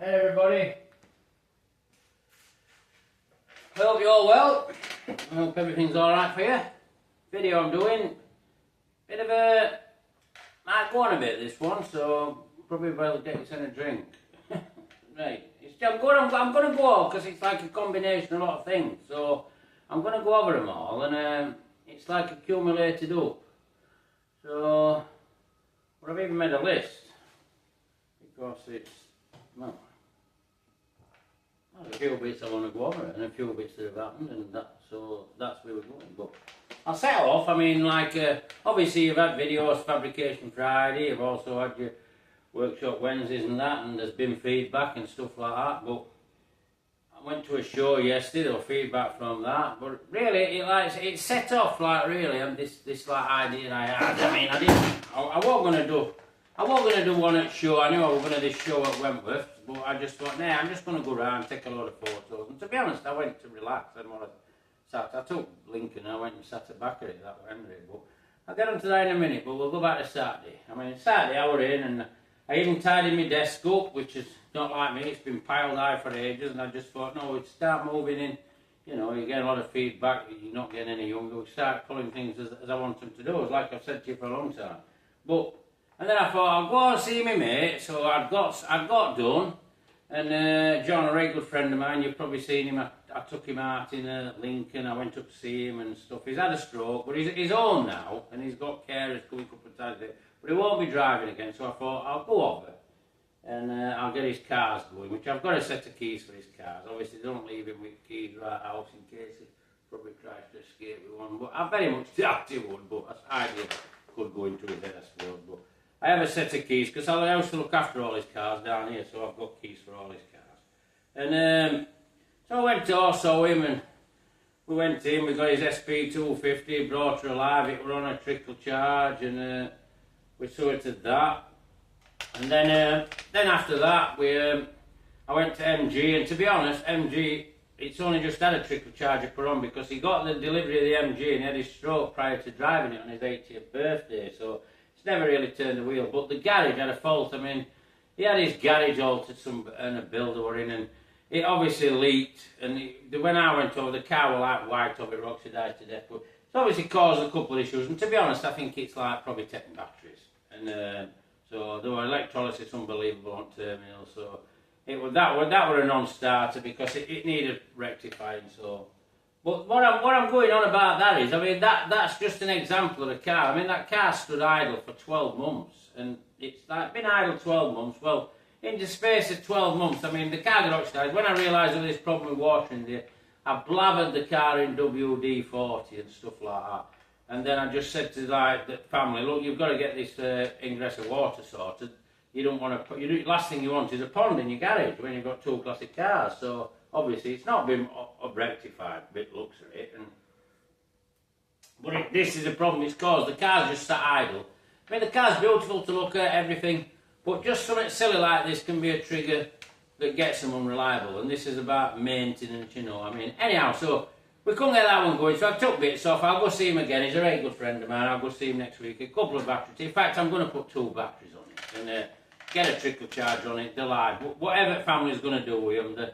Hey everybody, I hope you're all well. I hope everything's alright for you. Video I'm doing, bit of a, might go on a bit this one, so probably better get you a drink. Right, I'm going to go off because it's like a combination of a lot of things, so I'm going to go over them all, and it's like accumulated up. So, well, I've even made a list, because it's, well, there's a few bits I want to go over and a few bits that have happened, and so that's where we're going. But I'll set off. I mean, like, obviously you've had videos, Fabrication Friday, you've also had your Workshop Wednesdays and that, and there's been feedback and stuff like that. But I went to a show yesterday, there was feedback from that. But really, it set off, like, really, and this like idea I had. I mean, I wasn't going to do one at show. I knew I was going to do this show at Wentworth, but I just thought, nah, I'm just going to go around and take a load of photos. And to be honest, I went to relax. I took Lincoln and I went and sat at the back of it, that way anyway. But I'll get onto that in a minute, but we'll go back to Saturday. I mean, Saturday I was in, and I even tidied my desk up, which is not like me. It's been piled high for ages, and I just thought, no, we'd start moving in. You know, you get a lot of feedback, you're not getting any younger. We start pulling things as I want them to do, like I've said to you for a long time. And then I thought, I'll go and see my mate, so I'd got done, and John, a very good friend of mine, you've probably seen him, I took him out in Lincoln, I went up to see him and stuff. He's had a stroke, but he's home now, and he's got carers coming a couple of times a day, but he won't be driving again, so I thought, I'll go over, and I'll get his cars going, which I've got a set of keys for his cars. Obviously, don't leave him with keys right out in case he probably tries to escape with one, but I very much doubt he would, but that's idea could go into his head, I suppose. But I have a set of keys, because I used to look after all his cars down here, so I've got keys for all his cars. And so I went to saw him, and we went in, we got his SP250, brought her alive, it were on a trickle charge, and we sorted that. And then after that, I went to MG, and to be honest, MG, it's only just had a trickle charger put on, because he got the delivery of the MG and he had his stroke prior to driving it on his 80th birthday, so it's never really turned the wheel. But the garage had a fault. I mean, he had his garage altered, and a builder were in, and it obviously leaked, and when I went over, the car was like wiped off, it oxidised to death, but it's obviously caused a couple of issues, and to be honest, I think it's like probably taking batteries, and so there were electrolysis unbelievable on terminals, so that were a non-starter, because it needed rectifying. So, but what I'm going on about that is, I mean, that's just an example of a car. I mean, that car stood idle for 12 months, and it's like been idle 12 months. Well, in the space of 12 months, I mean, the car got oxidised. When I realised there was this problem with water in there, I blathered the car in WD-40 and stuff like that. And then I just said to the family, look, you've got to get this ingress of water sorted. You don't want to. Last thing you want is a pond in your garage when you've got two classic cars. So obviously it's not been rectified. Bit looks at it, but this is a problem it's caused. The car's just sat idle. I mean, the car's beautiful to look at, everything, but just something silly like this can be a trigger that gets them unreliable. And this is about maintenance, you know. I mean, anyhow, so we couldn't get that one going. So I took bits off. I'll go see him again. He's a very good friend of mine. I'll go see him next week. A couple of batteries. In fact, I'm going to put 2 batteries on it and get a trickle charge on it. They're live. Whatever family's going to do with them,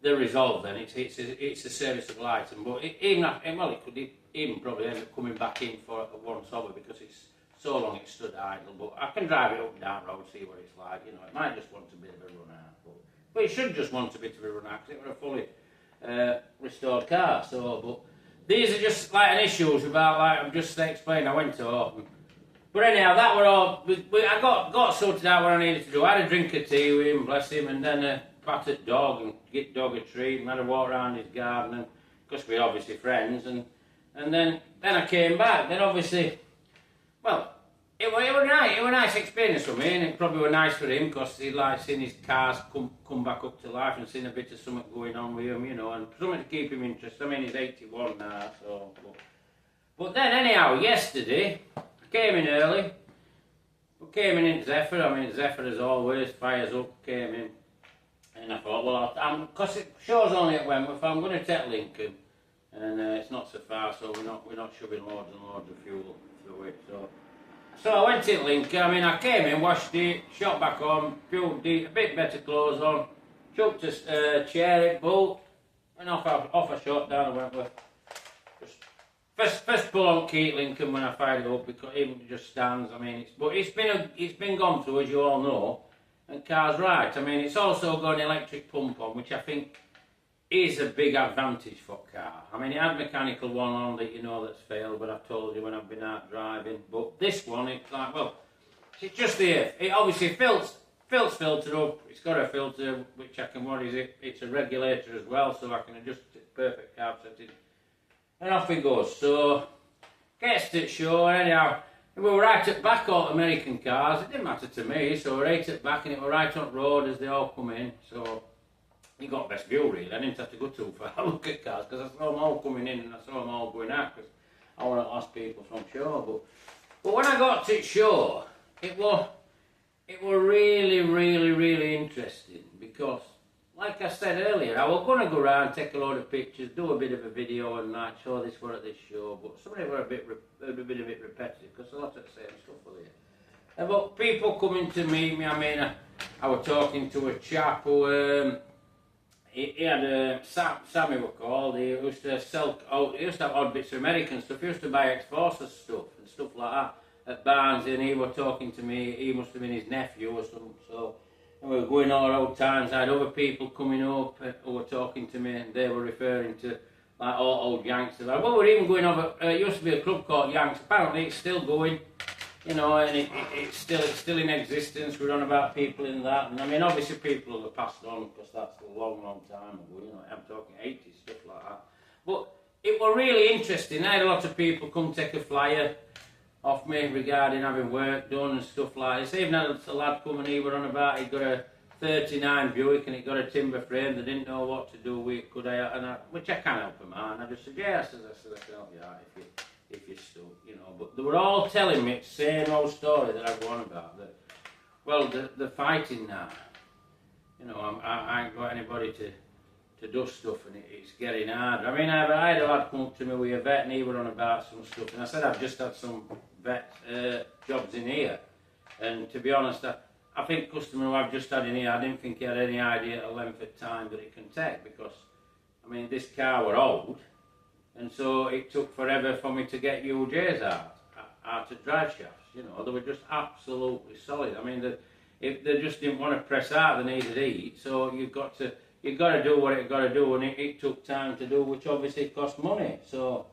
they're resolved. Then it's a serviceable item. But it could even probably end up coming back in for once over, because it's so long it stood idle. But I can drive it up and down road, see what it's like. You know, it might just want a bit of a run out, but it should just want a bit of a run out, because it was a fully restored car. So, but these are just like an issues about, like I've just explained. I went to open. But anyhow, that were all. I got sorted out what I needed to do. I had a drink of tea with him, bless him, and then pat the dog and get dog a treat, and had a walk around his garden, and because we're obviously friends, and then I came back. Then obviously, well, it was nice. It was a nice experience for me, and it probably was nice for him, because he liked seeing his cars come back up to life and seeing a bit of something going on with him, you know, and something to keep him interested. I mean, he's 81 now, so. But then anyhow, yesterday, came in early, but came in Zephyr. I mean, Zephyr as always, fires up, came in, and I thought, well, because it show's only at Wentworth, I'm going to take Lincoln, and it's not so far, so we're not shoving loads and loads of fuel through it. So I went to Lincoln. I mean, I came in, washed it, shot back on, fueled it, a bit better clothes on, chucked a chair at bolt, and off I shot down. I went with first pull on Keith Lincoln when I fired it up, because even just stands. I mean, it's been gone through, as you all know, and car's right. I mean, it's also got an electric pump on, which I think is a big advantage for a car. I mean, it had mechanical one on that that's failed, but I've told you when I've been out driving. But this one, it's like, well, it's just there. It obviously filters up. It's got a filter which I can, what is it? It's a regulator as well, so I can adjust it perfect carb setting. And off it goes. So, gets to the show, anyhow. We were right at back all American cars. It didn't matter to me, so we were right at back, and it were right on the road as they all come in. So, you got best view really. I didn't have to go too far to look at cars, because I saw them all coming in and I saw them all going out, because I want to ask people from show. But when I got to show, it was really interesting, because like I said earlier, I was going to go around, take a load of pictures, do a bit of a video and like show this one at this show, but some of it were a bit repetitive, because a lot of the same stuff were there. But people coming to meet me, I mean, I was talking to a chap who he had Sammy were called. He used to have odd bits of American stuff. He used to buy X-Forces stuff and stuff like that at Barnes, and he was talking to me. He must have been his nephew or something. So, and we were going all old times. I had other people coming up who were talking to me, and they were referring to like all old Yanks. Like, well, we're even going over. It used to be a club called Yanks. Apparently, it's still going. And it's still in existence. We're on about people in that, and I mean, obviously people have passed on, because that's a long time ago. I'm talking 80s, stuff like that. But it was really interesting. I had a lot of people come take a flyer off me regarding having work done and stuff like this. Even had a lad come and he were on about he'd got a 39 Buick and it got a timber frame. They didn't know what to do with it. Which I can't help them out. And I just said, yeah, I can help you out if you're stuck, But they were all telling me the same old story that I go on about. That, well, they're fighting now. I ain't got anybody to do stuff, and it's getting hard. I mean, I had a lad come up to me with a vet, and he were on about some stuff, and I said I've just had some vet jobs in here, and to be honest, I think customer who I've just had in here, I didn't think he had any idea the length of time that it can take, because, I mean, this car were old, and so it took forever for me to get UJs out of drive shafts. They were just absolutely solid. I mean, if they just didn't want to press out, they needed heat. So you've got to do what it got to do, and it took time to do, which obviously cost money. So,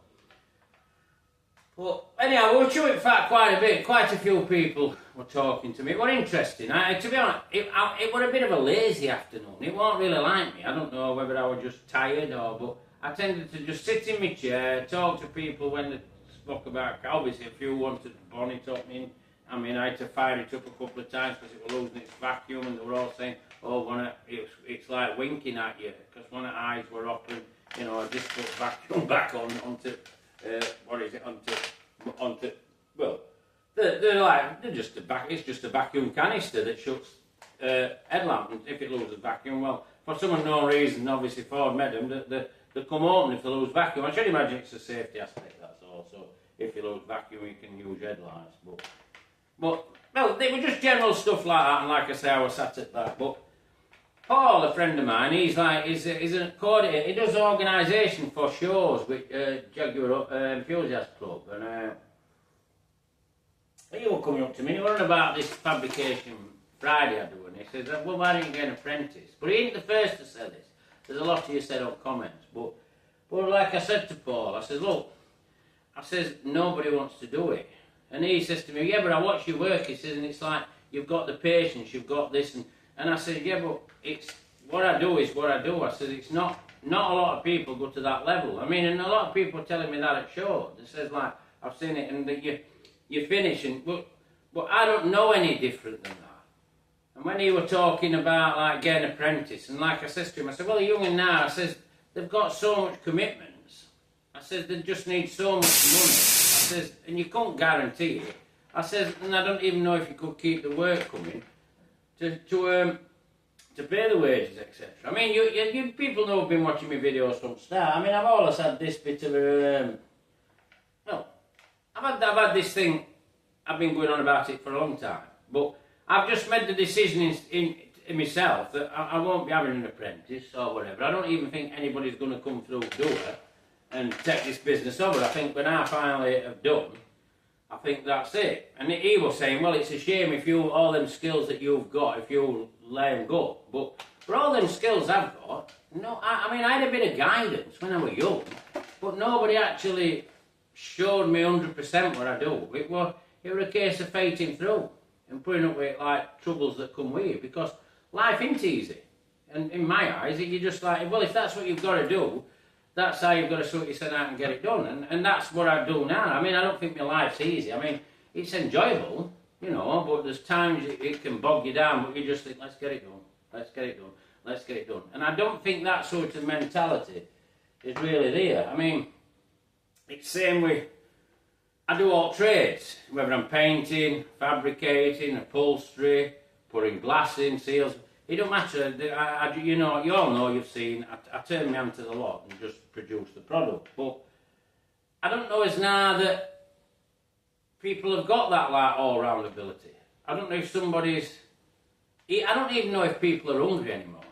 but anyhow, we were chewing fat quite a bit. Quite a few people were talking to me. It was interesting. To be honest, it was a bit of a lazy afternoon. It wasn't really like me. I don't know whether I was just tired but I tended to just sit in my chair, talk to people when they spoke about, obviously a few wanted bonnet opening. I mean, I had to fire it up a couple of times because it was losing its vacuum, and they were all saying, oh, it's like winking at you, because one of the eyes were open, I just put vacuum back onto well, it's just a vacuum canister that shuts headlamp, and if it loses vacuum, well, for some unknown reason, obviously Ford made them, they come open if they lose vacuum. I should imagine it's a safety aspect, that's all. So if you lose vacuum, you can use headlights. But well, they were just general stuff like that, and like I say, I was sat at that. But Paul, a friend of mine, he's an coordinator. He does organisation for shows with Jaguar Enthusiast Club, and he was coming up to me. He was on about this fabrication Friday I do, and he says, well, why don't you get an apprentice? But he ain't the first to say this. There's a lot of you said on comments, but like I said to Paul, I said, look, nobody wants to do it. And he says to me, yeah, but I watch your work, he says, and it's like, you've got the patience, you've got this, and I said, yeah, but it's, what I do is what I do. I said, it's not a lot of people go to that level. I mean, and a lot of people are telling me that at shows. They says, like, I've seen it, and that you finish, but I don't know any different than that. And when he were talking about like getting an apprentice, and like I said to him, I said, well, the young and now, I says, they've got so much commitments. I said, they just need so much money. I says, and you can't guarantee it. I says, and I don't even know if you could keep the work coming to pay the wages, etc. I mean, you people know who've been watching my videos from the start. I mean, I've always had this bit of a, I've had this thing, I've been going on about it for a long time, but I've just made the decision myself that I won't be having an apprentice or whatever. I don't even think anybody's going to come through the door and take this business over. I think when I finally have done, I think that's it. And he was saying, well, it's a shame if you, all them skills that you've got, if you let them go. But for all them skills I've got, no, I mean, I had a bit of guidance when I was young, but nobody actually showed me 100% what I do. It was a case of fighting through and putting up with like troubles that come with it, because life isn't easy. And in my eyes, you're just like, well, if that's what you've got to do, that's how you've got to sort yourself out and get it done. And that's what I do now. I mean, I don't think my life's easy. I mean, it's enjoyable, you know, but there's times it can bog you down, but you just think, let's get it done, let's get it done, let's get it done. And I don't think that sort of mentality is really there. I mean, it's the same with, I do all trades, whether I'm painting, fabricating, upholstery, putting glass in, seals. It don't matter. You know, you all know, you've seen. I turn my hand to the lot and just produce the product. But I don't know as now that people have got that like all-round ability. I don't know if somebody's. I don't even know if people are hungry anymore.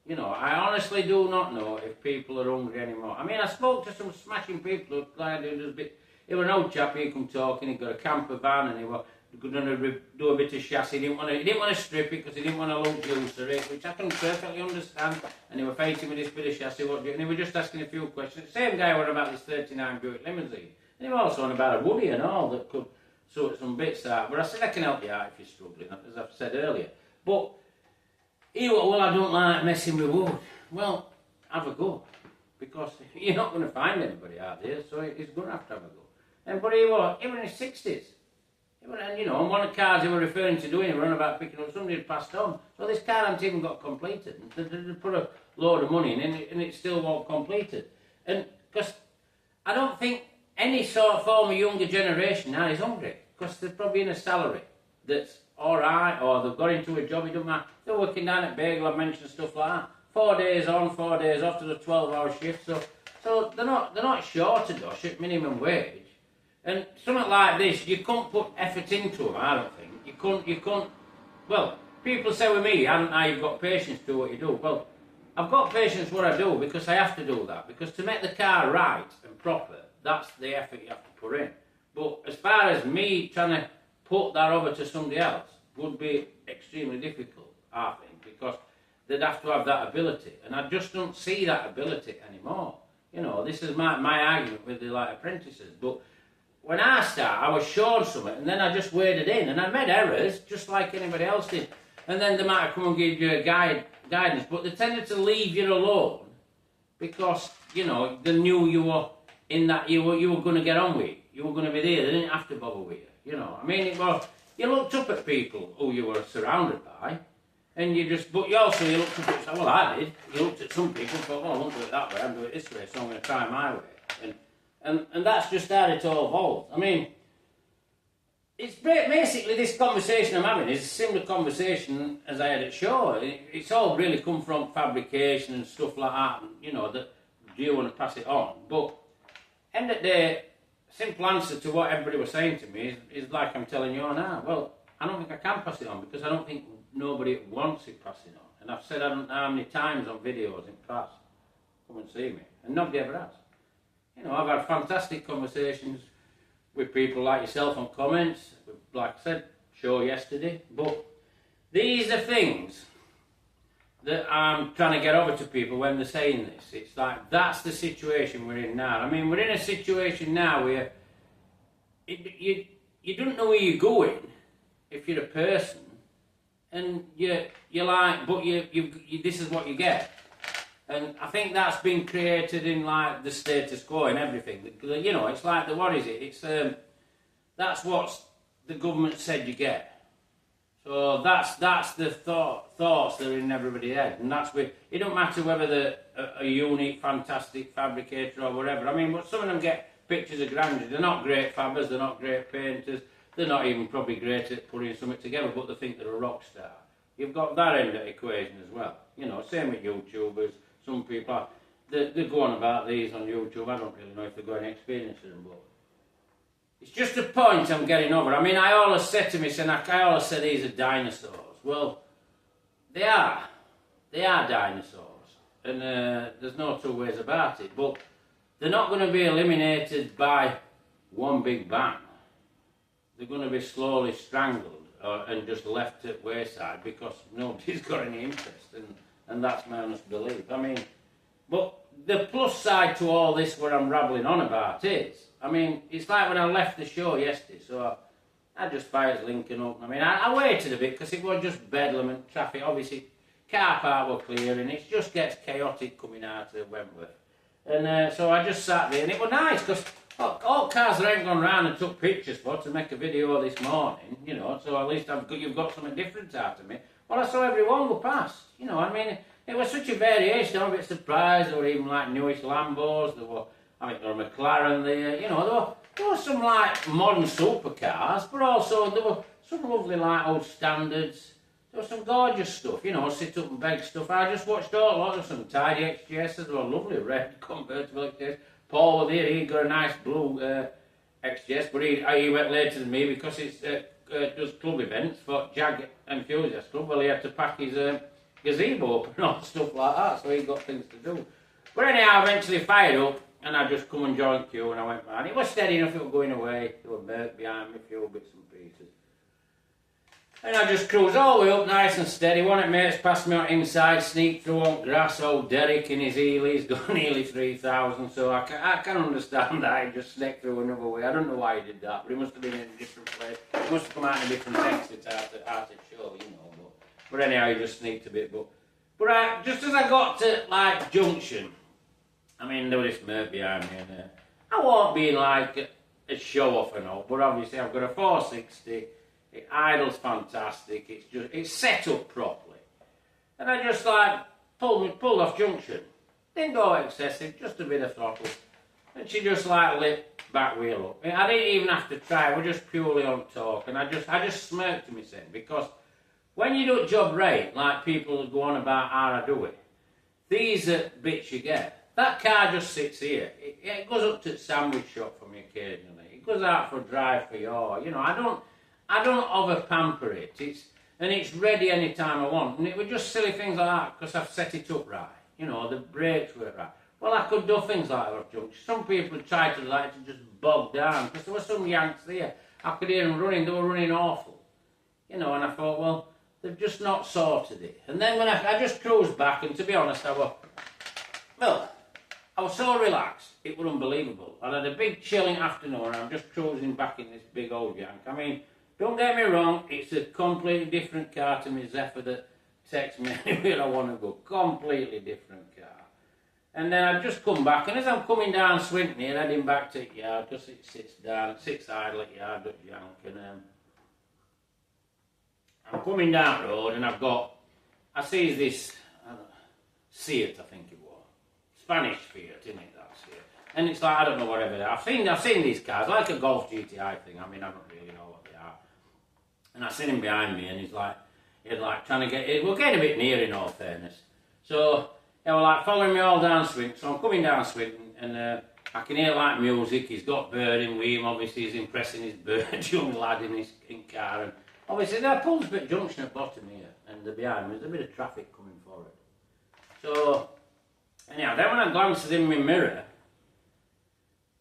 You know, I honestly do not know if people are hungry anymore. I mean, I spoke to some smashing people who like a bit. He was an old chap. He come talking. He got a camper van and he was going to do a bit of chassis. He didn't want to strip it because he didn't want to look juicer it, which I can perfectly understand. And he was fighting with this bit of chassis. And he was just asking a few questions. The same guy was about this 39 Buick limousine. And he was also on about a woody and all that could sort some bits out. But I said I can help you out if you're struggling, as I've said earlier. But he went, well, I don't like messing with wood. Well, have a go, because you're not going to find anybody out there, so he's going to have a go. And but he was in his 60s. And you know, and one of the cars he was referring to doing, he was on about picking up, somebody had passed on. So this car hadn't even got completed. They put a load of money in and it still wasn't completed. And because I don't think any sort of form of younger generation now is hungry, because they're probably in a salary that's alright, or they've got into a job, it doesn't matter. They're working down at Bagel, I've mentioned stuff like that. 4 days on, 4 days off to the 12-hour shift. So they're not short of dosh at minimum wage. And something like this, you can't put effort into them, I don't think. You can't, well, people say with me, haven't I, you've got patience to do what you do. Well, I've got patience what I do because I have to do that. Because to make the car right and proper, that's the effort you have to put in. But as far as me trying to put that over to somebody else would be extremely difficult, I think, because they'd have to have that ability. And I just don't see that ability anymore. You know, this is my argument with the like apprentices. But when I start, I was shown something, and then I just waded in, and I made errors, just like anybody else did. And then they might come and give you a guidance, but they tended to leave you alone, because, you know, they knew you were in that, you were going to get on with it. You were going to be there, they didn't have to bother with you, you know. I mean, you looked up at people who you were surrounded by, and you looked up at, well, I did. You looked at some people and thought, well, I won't do it that way, I'll do it this way, so I'm going to try my way. And that's just how it all evolved. I mean, it's basically this conversation I'm having is a similar conversation as I had at Shaw. It's all really come from fabrication and stuff like that, and, you know, that do you want to pass it on? But end of the day, simple answer to what everybody was saying to me is like I'm telling you now. Well, I don't think I can pass it on because I don't think nobody wants it passing on. And I've said I don't know how many times on videos in the past, come and see me, and nobody ever has. You know, I've had fantastic conversations with people like yourself on comments, like I said, show yesterday, but these are things that I'm trying to get over to people when they're saying this. It's like, that's the situation we're in now. I mean, we're in a situation now where you don't know where you're going if you're a person, and you're like, but this is what you get. And I think that's been created in like the status quo and everything. You know, it's like what is it? It's that's what the government said you get. So that's the thoughts that are in everybody's head, and that's where it don't matter whether they're a unique, fantastic fabricator or whatever. I mean, but some of them get pictures of grandeur. They're not great fabbers. They're not great painters. They're not even probably great at putting something together, but they think they're a rock star. You've got that end of the equation as well. You know, same with YouTubers. Some people, they go on about these on YouTube. I don't really know if they've got any experience with them, but it's just a point I'm getting over. I mean, I always say to myself, I always say these are dinosaurs. Well, they are dinosaurs, and there's no two ways about it. But they're not going to be eliminated by one big bang. They're going to be slowly strangled and just left at wayside because nobody's got any interest, and that's my honest belief. I mean, but the plus side to all this, what I'm rambling on about is, I mean, it's like when I left the show yesterday, so I just fired Lincoln up. I mean, I waited a bit because it was just bedlam and traffic. Obviously, car park were clear, and it just gets chaotic coming out of Wentworth. And so I just sat there, and it was nice because all cars that ain't gone round and took pictures for to make a video this morning, you know, so at least you've got something different out of me. Well, I saw everyone go past, you know, I mean, it was such a variation. I'm a bit surprised. There were even like newish Lambos, there were, I think there were McLaren there, you know, there were some like modern supercars, but also there were some lovely like old standards. There was some gorgeous stuff, you know, sit up and beg stuff. I just watched all lots of some tidy XJSs. They were lovely red convertible XJS. Paul was there, he got a nice blue XJS, but he went later than me because it's does club events for Jag Enthusiast Club. Well, he had to pack his gazebo up and all stuff like that, so he got things to do. But anyhow, I eventually fired up and I just come and joined queue and I went round. It was steady enough, it was going away. There were Merc behind me, a few bits and pieces. And I just cruised all the way up nice and steady. One of mates passed me on inside, sneaked through on grass. Old Derek in his Heelys got nearly 3,000, so I can understand that. He just sneaked through another way. I don't know why he did that, but he must have been in a different place. He must have come out in a different exit out of show, you know. But anyhow, he just sneaked a bit. But just as I got to, like, junction, I mean, there was this Merc behind me, and I won't be like a show-off and all, but obviously I've got a 460. It idles fantastic, it's set up properly. And I just like pulled off junction. Didn't go excessive, just a bit of throttle. And she just like lit back wheel up. I didn't even have to try, we're just purely on torque. And I just smirked to myself because when you do a job right, like people go on about how I do it, these are bits you get. That car just sits here. It goes up to the sandwich shop for me occasionally. It goes out for a drive for you know, I don't over pamper it. It's ready any time I want. And it were just silly things like that because I've set it up right. You know, the brakes were right. Well, I could do things like that off junction. Some people tried to like to just bog down because there were some Yanks there. I could hear them running. They were running awful. You know, and I thought, well, they've just not sorted it. And then when I just cruised back, and to be honest, I was so relaxed. It was unbelievable. I had a big chilling afternoon and I'm just cruising back in this big old Yank. I mean, don't get me wrong, it's a completely different car to my Zephyr that takes me anywhere I want to go. Completely different car. And then I've just come back, and as I'm coming down Swinton here, heading back to the yard, because it sits idle at yard at Yank, and I'm coming down the road, and I see this Seat, I think it was. Spanish Fiat, isn't it, that Seat? And it's like, I don't know whatever they are. I've seen these cars, like a Golf GTI thing, I mean, I don't really know what they are. And I seen him behind me, and he's like trying to get, we're getting a bit near in all fairness. So, they were like following me all down Swinton, so I'm coming down Swinton, and I can hear like music, he's got bird in with him, obviously he's impressing his bird, young lad in his car, and obviously there pulls a bit of junction at bottom here, and behind me, there's a bit of traffic coming forward. So, anyhow, then when I glanced in my mirror,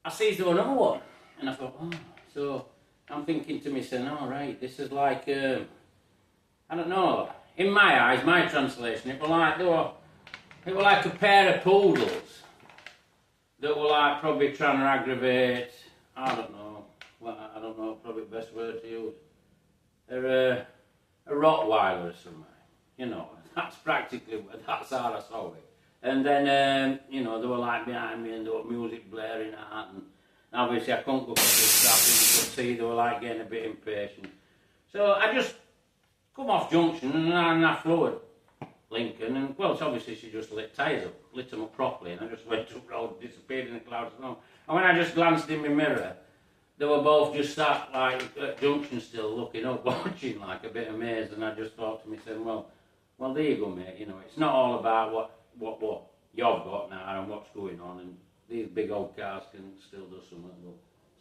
I sees there another one, and I thought, oh, so I'm thinking to myself, all right, this is like, I don't know, in my eyes, my translation, it was like a pair of poodles that were like probably trying to aggravate, I don't know, probably the best word to use. They're a Rottweiler or something, you know, that's how I saw it. And then, you know, they were like behind me and there was music blaring out, and obviously I couldn't go past the traffic, you could see they were like getting a bit impatient. So I just come off junction and I floored Lincoln, and well, it's obviously she just lit them up properly, and I just went up road, disappeared in the clouds of smoke. And when I just glanced in my mirror, they were both just sat like at junction still looking up, watching like a bit amazed, and I just thought to myself, well there you go mate, you know, it's not all about what you've got now and what's going on, and these big old cars can still do something.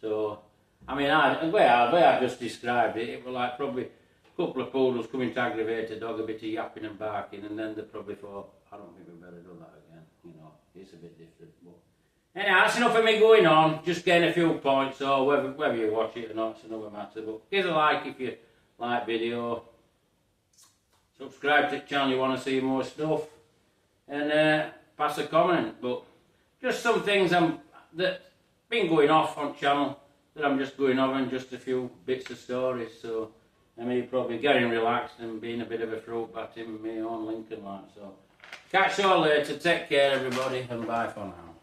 So, I mean, the way I just described it, it was like probably couple of poodles coming to aggravate a dog, a bit of yapping and barking, and then they probably thought, I don't think we better do that again. You know, it's a bit different. But anyhow, that's enough of me going on. Just getting a few points, so whether you watch it or not, it's another matter. But give a like if you like video. Subscribe to the channel you want to see more stuff. And pass a comment. But just some things that been going off on channel that I'm just going over, and just a few bits of stories. So I mean, probably getting relaxed and being a bit of a fruit bat in my own Lincoln like. So catch you all later. Take care everybody, and bye for now.